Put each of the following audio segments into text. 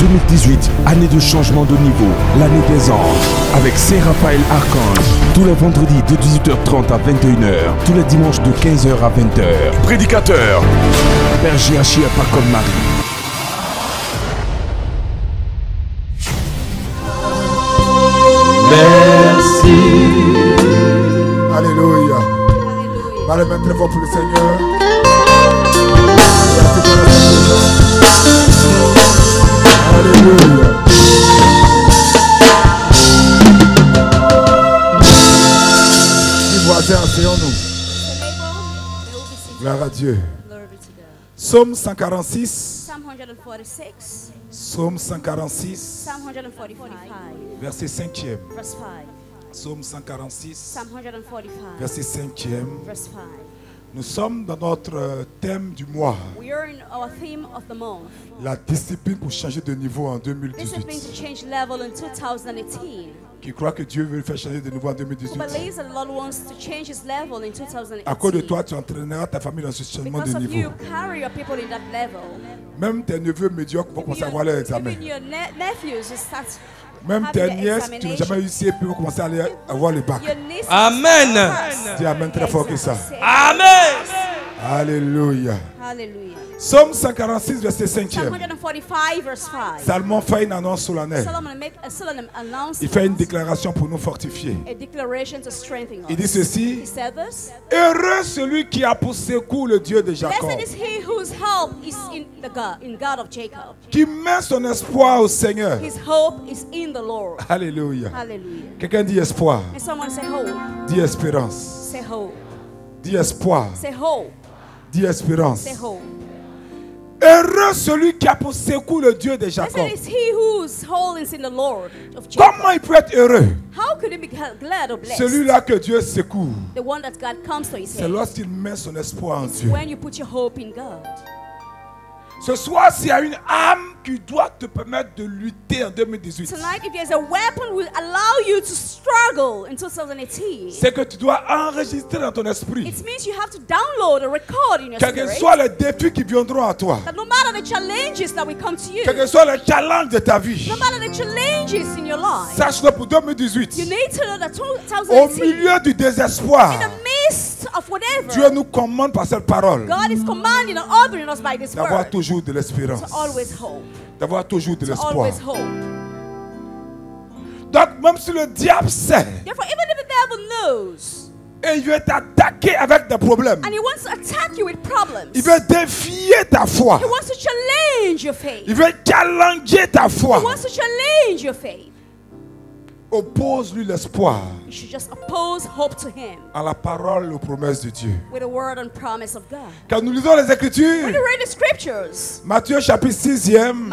2018, année de changement de niveau, l'année des anges, avec Saint-Raphaël Archange, tous les vendredis de 18h30 à 21h, tous les dimanches de 15h à 20h. Prédicateur, Père J.H. Pacom Marie. Merci. Alléluia. Parlez même très fort pour le Seigneur. Alléluia. Les voisins, asseyons-nous. Gloire à Dieu. Psaume 146. Psaume 146. Verset 5e. Psaume 146. Verset 5e. Nous sommes dans notre thème du mois. La discipline pour changer de niveau en 2018. Qui croit que Dieu veut le faire changer de niveau en 2018. À cause de toi, tu entraîneras ta famille dans ce changement de niveau. Même tes neveux médiocres vont commencer à avoir leur examen. Même tes nièces qui n'ont jamais eu CP vont commencer à avoir le bac. Amen. Dis Amen très fort que ça. Amen. Alléluia. Psaume 146, verset 5e. Salomon fait une annonce solennelle. Il fait une déclaration pour nous fortifier. Il dit ceci. Heureux celui qui a pour secours le Dieu de Jacob. Qui met son espoir au Seigneur. Alléluia. Quelqu'un dit espoir. Dit espérance. Dit espoir. Dit espérance. Heureux celui qui a pour secours le Dieu de Jacob. Comment il peut être heureux? Celui-là que Dieu secourt. C'est lorsqu'il met son espoir en Dieu. Ce soir, s'il y a une âme qui doit te permettre de lutter en 2018, c'est que tu dois enregistrer dans ton esprit, quels que soient les défis qui viendront à toi, quels que soient les challenges de ta vie, sache-le pour 2018, au milieu du désespoir, Dieu nous commande par cette parole d'avoir toujours de l'espérance, d'avoir toujours de l'espoir. Donc même si le diable sait et il veut t'attaquer avec des problèmes, il veut défier ta foi, il veut challenger ta foi, oppose-lui l'espoir à la parole et aux promesses de Dieu. Quand nous lisons les Écritures, Matthieu chapitre 6e,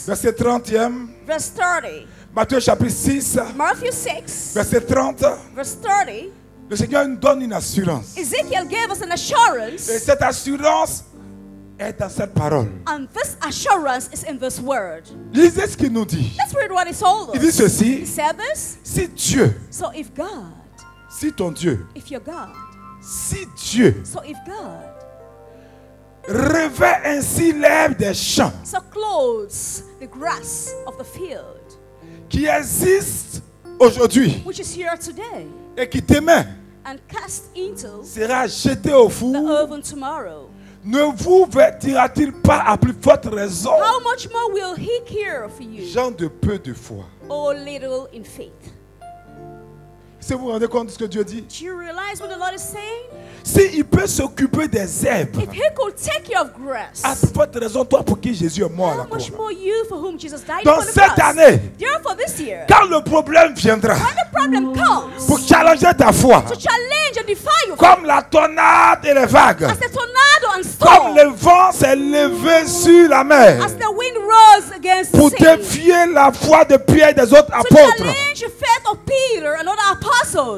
verset 30e, Matthieu chapitre 6, verset 30, le Seigneur nous donne une assurance. Et cette assurance est dans cette parole. And this assurance is in this word. Lisez ce qu'il nous dit. Let's read what he told us. Il dit ceci. He said this. Si Dieu, so if God, si ton Dieu, if your God, si Dieu, so if God, revêt ainsi l'herbe des champs, so clothes the grass of the field, qui existe aujourd'hui, which is here today, et qui demain and cast into sera jeté au the four, oven tomorrow, ne vous vertira-t-il pas à plus forte raison, how much more will he care for you, gens de peu de foi? O little in faith? Si vous vous rendez compte de ce que Dieu dit, Do you realize what the Lord is saying? s'il peut s'occuper des herbes, If he could take care of grass, à plus forte raison, toi pour qui Jésus est mort à la how much croix. more you for whom Jesus died Donc on the cette cross? année, Therefore this year, quand le problème viendra when the problem comes, pour challenger ta foi, to challenge and defy you, comme la tornade et les vagues, as the tornado and comme storm, le vent s'est levé sur la mer, as the wind rose against pour the sea, défier la foi de Pierre et des autres to apôtres, challenge the faith of Peter and other apostles.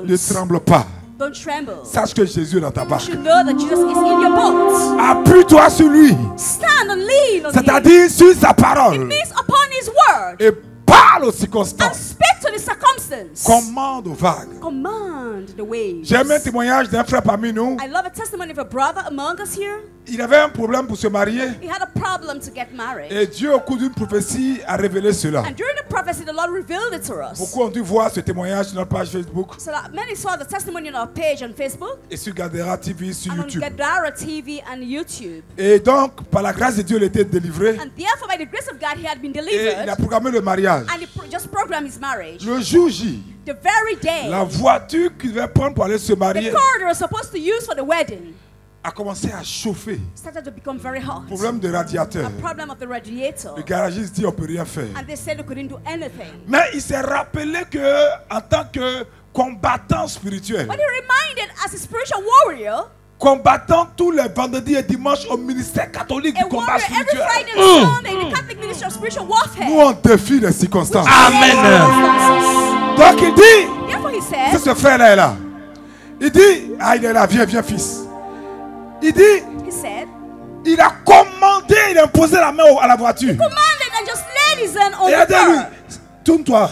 ne tremble pas. Don't tremble. Sache que Jésus est dans ta You barque. should know that Jesus is in your boat. Appuie-toi sur lui, Stand and lean on him. c'est-à-dire sur sa It parole, means upon his word. et Parle aux circonstances. And speak to the circumstance. Commande aux vagues. Command the waves. J'aime un témoignage d'un frère parmi nous. I love a testimony of a brother among us here. Il avait un problème pour se marier. He had a problem to get married. Et Dieu, au cours d'une prophétie, a révélé cela. And during the prophecy, the Lord revealed it to us. Beaucoup ont dû voir ce témoignage sur notre page Facebook. So that many saw the testimony on our page on Facebook. Et sur Gadara TV, sur YouTube. On Gadara TV and YouTube. Et donc, par la grâce de Dieu, il était délivré. And therefore, by the grace of God, he had been delivered. Et il a programmé le mariage. And he just programmed his marriage. Le jour J, the very day, la voiture qu'il devait prendre pour aller se marier, the car they were supposed to use for the wedding, a commencé à chauffer. Started to become very hot. Problème de radiateur. A problem of the radiator. Le garagiste dit on peut rien faire. And they said they couldn't do anything. Mais il s'est rappelé que en tant que combattant spirituel, but he reminded as a spiritual warrior, combattant tous les vendredis et dimanches au ministère catholique du combat spirituel. Every Friday and Sunday, the Catholic ministry of spiritual warfare. Nous on défie les circonstances. Amen. Donc il dit, therefore he said, c'est ce frère-là est là. Il dit, ah il est là, viens, viens fils. Il dit, he said, il a commandé, il a imposé la main à la voiture. He commanded and just laid his hand on the car. Lui, tourne-toi.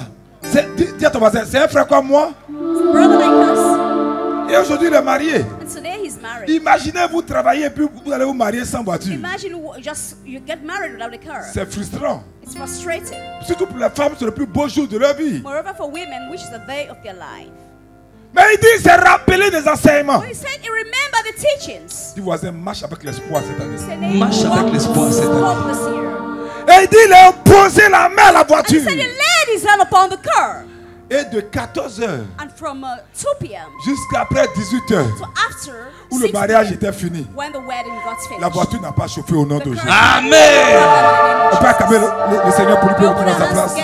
Dis à ton voisin, c'est un frère comme moi. Brother like us. Et aujourd'hui il est marié. And today he's married. Imaginez vous travailler et puis vous allez vous marier sans voiture. Imagine just you get married without a car. C'est frustrant. It's frustrating. Surtout pour les femmes, c'est le plus beau jour de leur vie. Moreover for women, which is the day of their life. Mais il dit, c'est rappeler des enseignements. But he said, he remember the teachings. Du voisin, marche avec l'espoir cette année. Marche avec l'espoir cette année. Et il dit, il a imposé la main à la voiture. And he said, he laid his hand upon the car. Et de 14h jusqu'à après 18h, où le mariage était fini, la voiture n'a pas chauffé au nom de Jésus. Amen. On peut acclamer le Seigneur pour lui prendre sa place.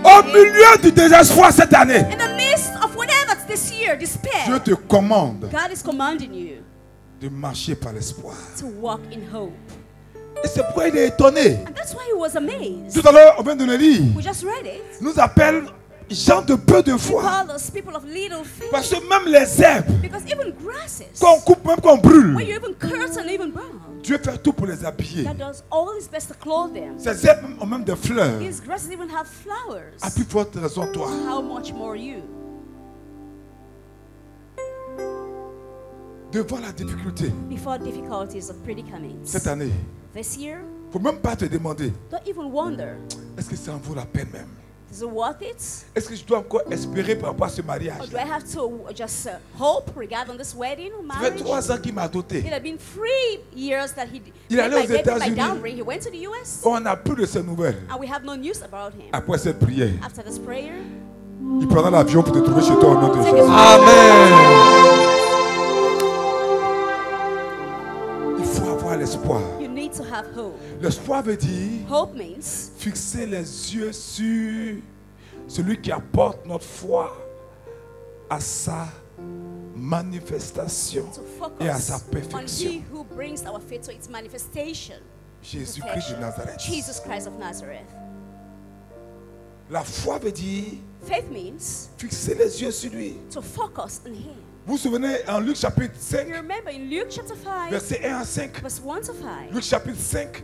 Au milieu du désespoir cette année, Dieu te commande de marcher par l'espoir. Et c'est pourquoi il est étonné. Tout à l'heure, on vient de le lire. Nous appelle gens de peu de foi. Parce que même les herbes, qu'on coupe, même qu'on brûle, Dieu fait tout pour les habiller. Ces herbes ont même des fleurs. À plus forte raison, toi. Devant la difficulté, cette année, il ne faut même pas te demander, est-ce que ça en vaut la peine même? Is it worth it? Est-ce que je dois encore espérer par rapport à ce mariage? Or do I have to just hope regarding this wedding or marriage? Ça fait 3 ans qu'il m'a doté. It had been 3 years that il allait aux États-Unis. He went to the US. On n'a plus de ses nouvelles. And we have no news about him. Après cette prière, after this prayer, il prendra l'avion pour te trouver chez toi au nom de Jésus. Amen. Il faut avoir l'espoir. To have hope. L'espoir veut dire hope means fixer les yeux sur celui qui apporte notre foi à sa manifestation et à sa perfection. Jésus-Christ de Nazareth. Jesus Christ of Nazareth. La foi veut dire faith means fixer les yeux sur lui. To focus on him. Vous vous souvenez en Luc chapitre 5, verset 1 à 5. Luc chapitre 5,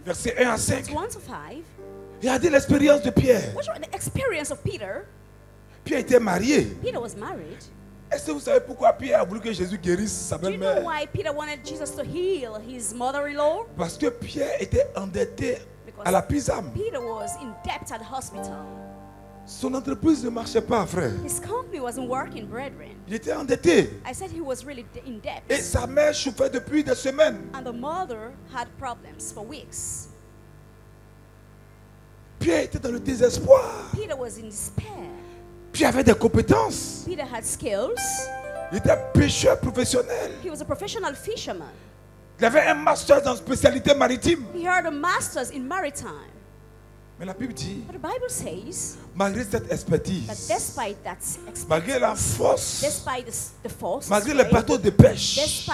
verset 1 à 5. Regardez l'expérience de Pierre. Pierre était marié. Est-ce que vous savez pourquoi Pierre a voulu que Jésus guérisse sa belle-mère? Parce que Pierre était endetté à la Pisam. Son entreprise ne marchait pas, frère. His company wasn't working, brethren. Il était endetté. I said he was really in debt. Et sa mère souffrait depuis des semaines. And the mother had problems for weeks. Pierre était dans le désespoir. Peter was in despair. Pierre avait des compétences. Peter had skills. Il était pêcheur professionnel. He was a professional fisherman. Il avait un master dans spécialité maritime. He had a master's in maritime. Mais la Bible dit, but the Bible says, malgré cette expertise, malgré la force, the force, malgré les bateaux de pêche,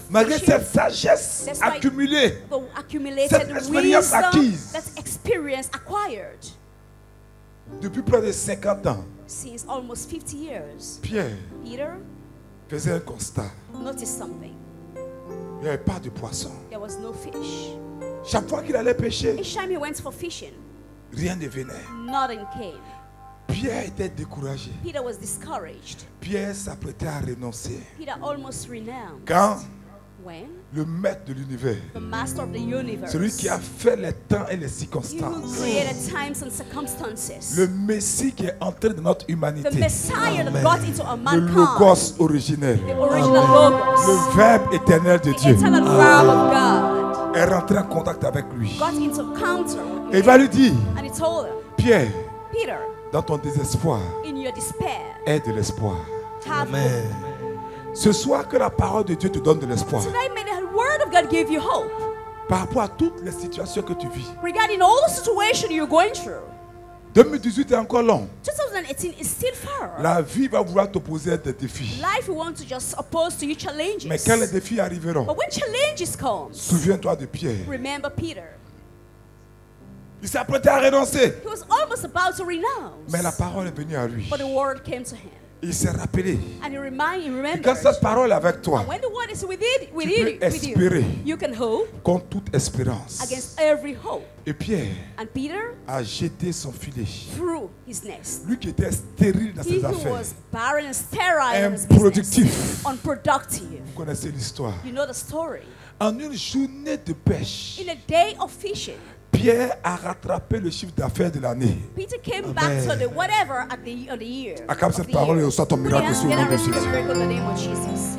malgré cette sagesse accumulée, cette expérience acquise, depuis près de 50 ans, since almost 50 years, Pierre Peter faisait un constat. Noticed something. Il n'y avait pas de poisson. There was no fish. Chaque fois qu'il allait pêcher, each time he went for fishing, rien ne venait. Nothing came. Pierre était découragé. Peter was discouraged. Pierre s'apprêtait à renoncer. Peter almost renounced. Quand When le maître de l'univers, the master of the universe, celui qui a fait les temps et les he who circonstances, created times and circumstances, le Messie qui est entré dans notre the humanité, Messiah that got into a le mankind, Logos originel, the original Logos, le Verbe éternel de the Dieu, eternal Word of God, est rentré en contact avec lui. got into encounter with Et il va lui dire, and he told him, Pierre, Peter, dans ton désespoir, in your despair, aie de l'espoir. have hope. Ce soir, que la parole de Dieu te donne de l'espoir. Today, may the Word of God give you hope Par rapport à toutes les situations que tu vis. regarding all the situation you're going through. 2018 est encore long. 2018 is still far. La vie va vouloir t'opposer à des défis. Life will want to just oppose to you challenges. Mais quand les défis arriveront, But when challenges come, souviens-toi de Pierre. remember Peter. Il s'apprêtait à renoncer. He was almost about to renounce. Mais la parole est venue à lui. But the word came to him. Il s'est rappelé. And he remembered. Quand cette parole est avec toi, And when the word is with peux you, espérer. you can hope contre toute espérance. against every hope. Et Pierre And Peter a jeté son filet. threw his nest. Lui qui était stérile dans He ses who affaires. was barren and sterile in his business, Improductif. unproductive. Vous connaissez l'histoire. You know the story. En une journée de pêche, In a day of fishing, Pierre a rattrapé le chiffre d'affaires de l'année. Peter came back to the whatever at the of the year. Acclame of cette the parole et year. reçois ton Put miracle your sur le hand nom de together and receive the Jésus. miracle in the name of Jesus.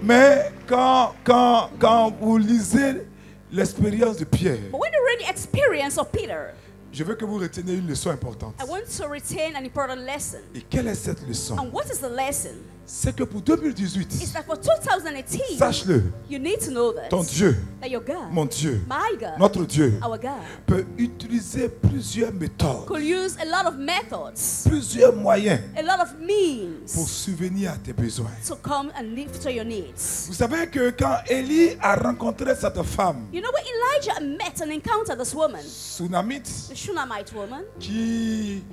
Mais quand vous lisez l'expérience de Pierre, But when you read the experience of Peter, je veux que vous reteniez une leçon importante. I want to retain an important lesson. Et quelle est cette leçon? And what is the lesson? C'est que pour Is 2018, that for 2018, sache-le, you need to know this. ton Dieu, That your God, mon Dieu, my God, notre Dieu, our God, peut utiliser plusieurs méthodes, could use a lot of methods, plusieurs moyens a lot of pour means subvenir à tes besoins. to come and live to your needs. Vous savez que quand Élie a rencontré cette femme, You know when Elijah met and encountered this woman, Sunamite, the Shunammite woman, qui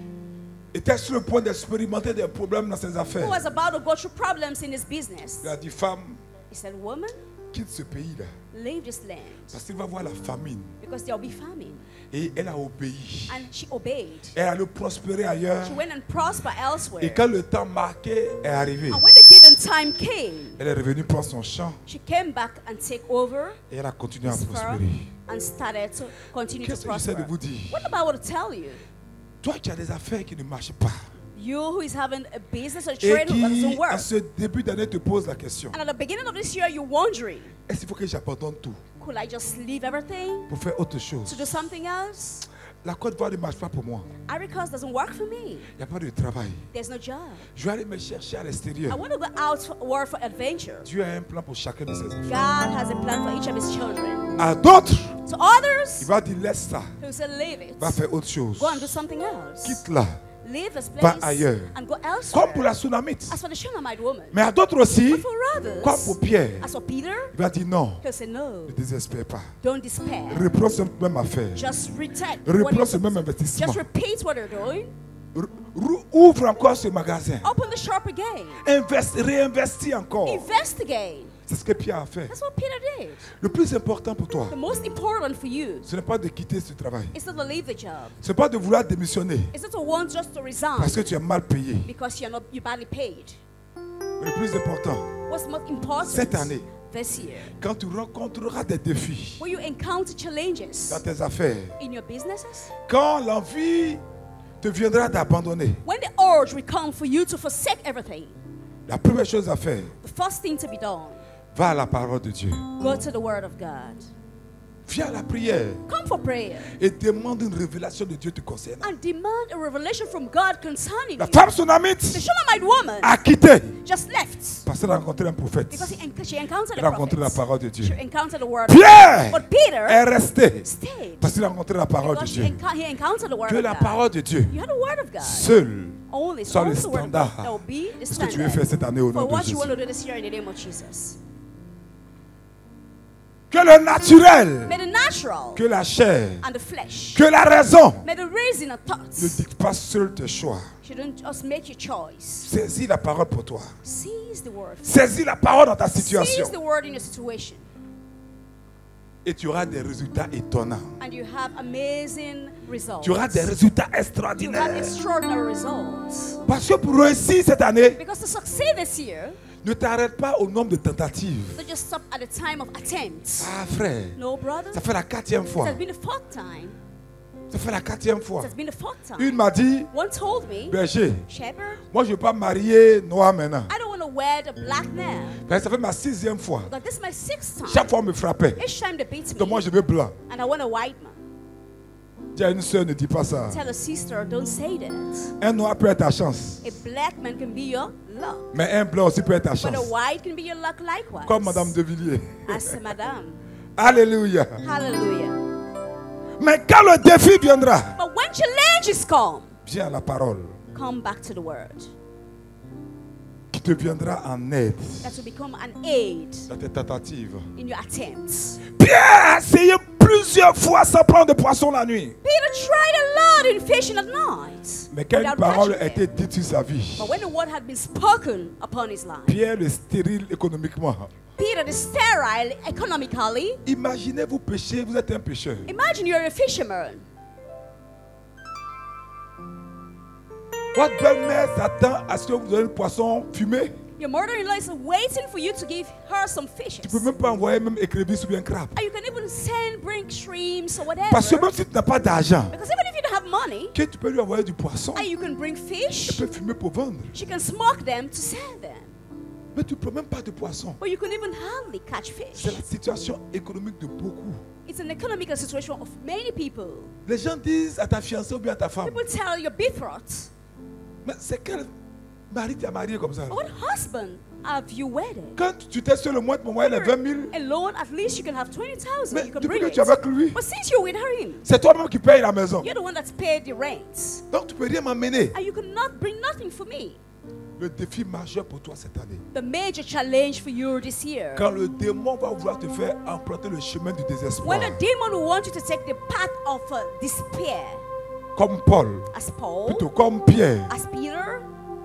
était sur le point d'expérimenter des problèmes dans ses who affaires, was about to go through problems in his business, il a dit, femme, he said, woman, quitte ce pays-là, leave this land parce qu'il va voir la famine. because there will be famine. Et elle a obéi. And she obeyed. Elle allait prospérer ailleurs. She went and prospered elsewhere. Et quand le temps marqué est arrivé, And when the given time came, elle est revenue prendre son champ she came back and take over et elle a continué à his farm prospérer. and started to continue to Qu'est-ce que j'essaie prosper. de vous dire? What am I want to tell you? Toi qui as des affaires qui ne marchent pas You who is having a business or et trade that qui, doesn't work. à ce début d'année, te pose la question, And at the beginning of this year, you're wondering, est-ce qu'il faut que j'abandonne tout could I just leave everything pour faire autre to chose? do something else? La Côte d'Ivoire ne marche pas pour moi. Ivory Coast doesn't work for me. Il n'y a pas de travail. There's no job. Je vais aller me chercher à I l'extérieur. want to go outward for adventure. Dieu a un plan pour chacun de ses enfants. God has a plan for each of his children. À d'autres, To others, il va dire laisse ça, he will say, leave it. va faire autre chose. Go and do something else. Quitte-la. Leave this Va place ailleurs. and go Comme elsewhere. pour la Sunamite. As for the Shunammite woman, Mais à d'autres aussi, but for others, comme pour Pierre, as for Peter, il va dire non, he'll say, no, ne désespère pas. don't despair. Reprends cette même affaire. Just return. Reprends ce même investissement. Just repeat what they're doing. Ouvre encore ce magasin. Open the shop again. Réinvestis encore. Investigate. C'est ce que Pierre a fait. That's what Peter did. Le plus important pour toi, The most important for you ce n'est pas de quitter ce travail. is not to leave the job. Ce n'est pas de vouloir démissionner It's not to want just to resign parce que tu es mal payé. because you're badly paid. Le plus important, What's most important cette année, this year, quand tu rencontreras des défis when you encounter challenges dans tes affaires, in your businesses, quand l'envie te viendra d'abandonner, when the urge will come for you to forsake everything, la première chose à faire, the first thing to be done, va à la parole de Dieu. go to the Word of God. Viens à la prière Come for prayer et demande une révélation de Dieu te concernant. and demand a revelation from God concerning La you. femme The Sunamite Shunammite woman a quitté just left parce qu'elle a rencontré un prophète. because she encountered Elle a a rencontré la prophet. parole de Dieu. She encountered the Word of God. Pierre But Peter est resté stayed parce qu'il a rencontré la parole de because Dieu. he encountered the Word Que of la God. parole de Dieu You had the Word of God. seul Only soit le the Word of God. standard That will be the de ce que tu veux standard faire cette année au nom for de what you Jésus. want to do this year in the name of Jesus. Que le naturel, May the natural que la chair, and the flesh, que la raison may the reason of ne thoughts dicte pas seul tes choix. shouldn't just make your choice. Saisis la parole pour toi. Seize the word. Saisis la parole dans ta situation. Seize the word in your situation. Et tu auras des résultats étonnants. And you have amazing results. Tu auras des résultats You have extraordinaires. extraordinary results. Parce que pour réussir cette année, Because to succeed this year, ne t'arrête pas au nombre de tentatives. don't just stop at the time of attempts. Ah frère, No, brother. ça fait la 4e It fois. has been the 4th time. Ça fait la 4e fois. It has been the 4th time. Une m'a dit, One told me, berger, Shepherd, moi je ne veux pas marier noir maintenant. I don't want to wear the black now. Ça fait ma 6e fois. Like this is my 6th time. Chaque fois on me frappait. Each time they beat Donc moi me, je veux blanc. and I want a white man. Dis à une soeur, ne dis pas ça. Tell a sister, don't say that. Un noir peut être ta chance. A black man can be your luck, Mais un blanc aussi peut être ta but chance. a white can be your luck likewise. Comme Madame De Villiers. As Madame. Alléluia. Hallelujah. Mais quand le défi viendra, But when challenges come, viens à la parole come back to the word. qui te viendra en aide That will become an aid dans tes tentatives. in your attempts. Pierre a essayé plusieurs fois sans prendre de poisson la nuit. Peter tried a lot in fishing at night. Mais quand une without parole catching a été them. dite sur sa vie, But when the word had been spoken upon his life, Pierre est stérile économiquement. Peter is sterile economically. Imaginez vous péchez, vous êtes un pécheur. Imagine you're a fisherman. Votre belle-mère s'attend à ce que vous donniez le poisson fumé. Your mother-in-law is waiting for you to give her some fishes. Tu peux même pas envoyer même écrevisse ou bien crabe. And you can even bring shrimps or whatever. Parce que même si tu n'as pas d'argent, Because even if you don't have money, que tu peux lui envoyer du poisson, and you can bring tu fish, peux fumer pour vendre. she can smoke them to sell them. Mais tu ne prends même pas de poisson. But you can even hardly catch fish. C'est la situation économique de beaucoup. It's an economical situation of many people. Les gens disent à ta fiancée ou bien à ta femme, People tell your betrothed, mais c'est quel mari t'as marié comme ça? what husband have you wedded? Quand tu t'es sur le mois de mon les 20 000, Alone, at least you can have 20,000. mais You can depuis bring que tu es it. avec lui, But since you're with him, c'est toi-même qui payes la maison. you're the one that's paid the rent. Donc tu peux rien m'emmener. And you cannot bring nothing for me. Le défi majeur pour toi cette année, The major challenge for you this year. quand le démon va vouloir te faire emprunter le chemin du désespoir, When a demon will want you to take the path of despair, comme Paul, as Paul, plutôt comme Pierre, as Peter,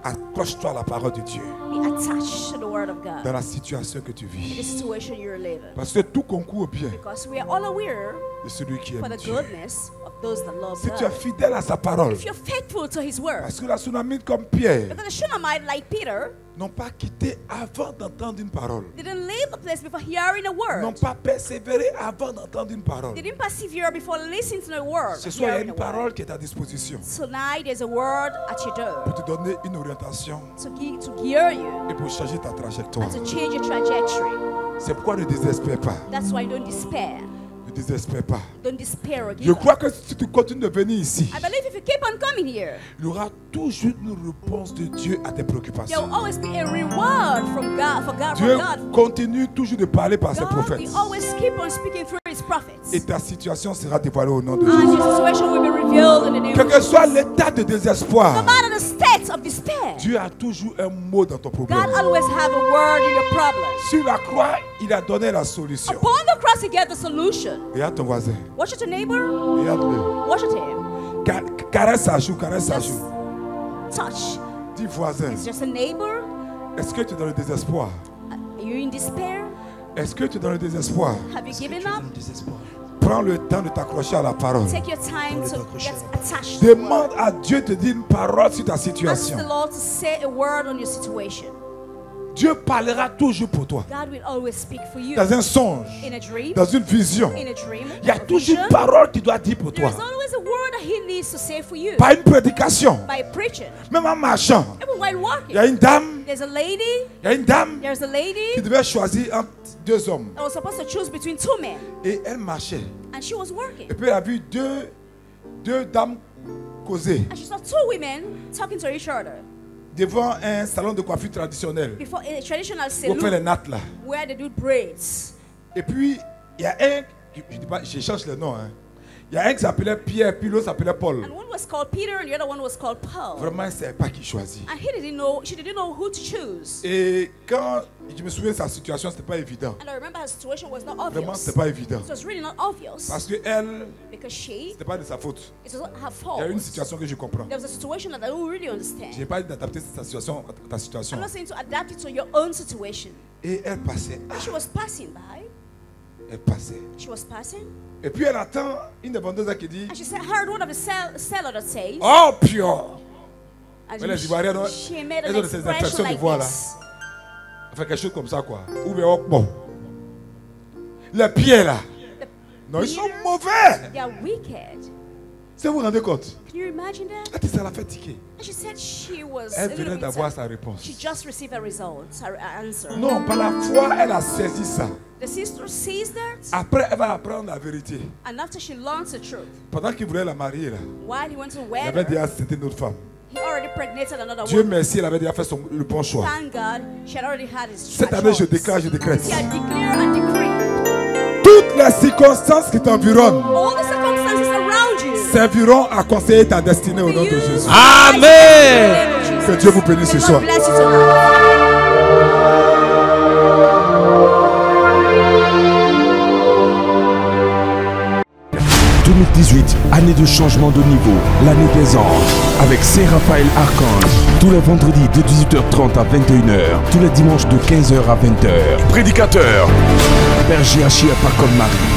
accroche-toi à la parole de Dieu be attached to the word of dans God. la situation que tu The vis. situation you're living. Parce que tout concourt bien Because we are all aware de celui qui for aime the Dieu. goodness of those that love Si tu es God. fidèle à sa parole, If you're faithful to his word. parce que la tsunami comme Pierre Because the Shunammite, like Peter, n'ont pas quitté avant d'entendre une parole, didn't leave the place before hearing a word. n'ont pas persévéré avant d'entendre une parole. They didn't persevere before listening to the word. Ce soir, il y a hearing une the word. parole qui est à disposition Tonight there's a word at your pour door te donner une orientation to gear you et pour changer ta trajectoire. and to change your trajectory. C'est pourquoi ne désespère pas. That's why don't despair. Ne désespère pas. Don't despair or Je give up. crois que si tu continues de venir ici, I believe if you keep on coming here, il y aura toujours une réponse de Dieu à tes there préoccupations. will always be a reward from God. Dieu God. continue toujours de parler par ses God prophètes. will always keep on speaking through his prophets. Et ta situation sera dévoilée au nom de And Jésus. your situation will be revealed in the name Quel of que soit Jesus. l'état de No désespoir, matter the state of despair, Dieu a toujours un mot dans ton God problème. always have a word in your problem. Sur la croix, il a donné la solution. Upon the cross, he gave the solution. Regarde ton voisin. Watch at your neighbor. Regarde-le. Watch at him. Caresse sa joue, caresse sa Just joue. touch. Dis voisin, It's just a neighbor. est-ce que tu es dans le désespoir? Are you in despair? Est-ce que tu es dans le désespoir? Have you given up? Prends le temps de t'accrocher à la parole. Take your time to get attached. Demande à Dieu de dire une parole sur ta Ask situation. the Lord to say a word on your situation. Dieu parlera toujours pour toi. God will always speak for you. Dans un songe, In a dream, dans une vision, in a dream, il y a a toujours vision, une parole qu'il doit dire pour there toi. is always a word that he needs to say for you. Pas une prédication. By preaching. Même en marchant, Even while il walking, y a une dame, there's a lady, il y a une dame there's a qui lady devait choisir entre deux hommes. that was supposed to choose between two men. Et elle marchait. And she was working. Et puis elle a vu deux dames causer And she saw two women talking to each other devant un salon de coiffure traditionnel. before a traditional Pour faire les salon nattes là. where they do braids. Et puis, il y a un, je dis pas, je cherche le nom, hein. Il y a un qui s'appelait Pierre, puis l'autre s'appelait Paul. And one was called Peter and the other one was called Paul. Vraiment, elle ne savait pas qui choisir. And she didn't know who to choose. Et quand je me souviens de sa situation, c'était pas évident. And I remember her situation was not Vraiment, obvious. c'était pas évident. It was really not obvious. Parce que elle, Because she, c'était pas de sa faute. it was not her Il y a fault. une situation que je comprends. There was a situation that I don't really Je understand. n'ai pas dit d'adapter ta situation à ta situation. I'm not saying to adapt it to your own situation. Et elle passait. And she was passing by. Elle passait. She was passing. Et puis elle attend une des vendeuses qui dit, and she heard one of the seller that says, oh pure. And Mais les Ivoiriens, she made elles an ont ces expression impressions de like voix là. this. Elle fait quelque chose comme ça quoi. Ou bien oh, bon. Les pieds là. Non, ils sont mauvais. They are wicked. Si vous vous rendez compte. Can you imagine that? Elle dit ça l'a fait tiquer. And she said she was Elle venait d'avoir sa réponse. She just received a result, her answer. Non, par la foi, elle a saisi ça. The sister sees that. Après, elle va apprendre la vérité. And after she learns the truth. Pendant qu'il voulait la marier là. While he went to Il wed avait her, déjà c'était une autre femme. he already pregnated another Dieu woman. merci, elle avait déjà fait le bon choix. Thank God, she had already had his Cette année, je déclare, je décrète. She had declared and decreed. Toutes les circonstances qui t'environnent All the circumstances around you serviront à conseiller ta destinée au nom de Jésus. Amen. Que Dieu vous bénisse ce soir. 2018, année de changement de niveau, l'année des anges, avec Saint Raphaël Archange, tous les vendredis de 18h30 à 21h, tous les dimanches de 15h à 20h. Prédicateur, Père J.H. Paco Marie.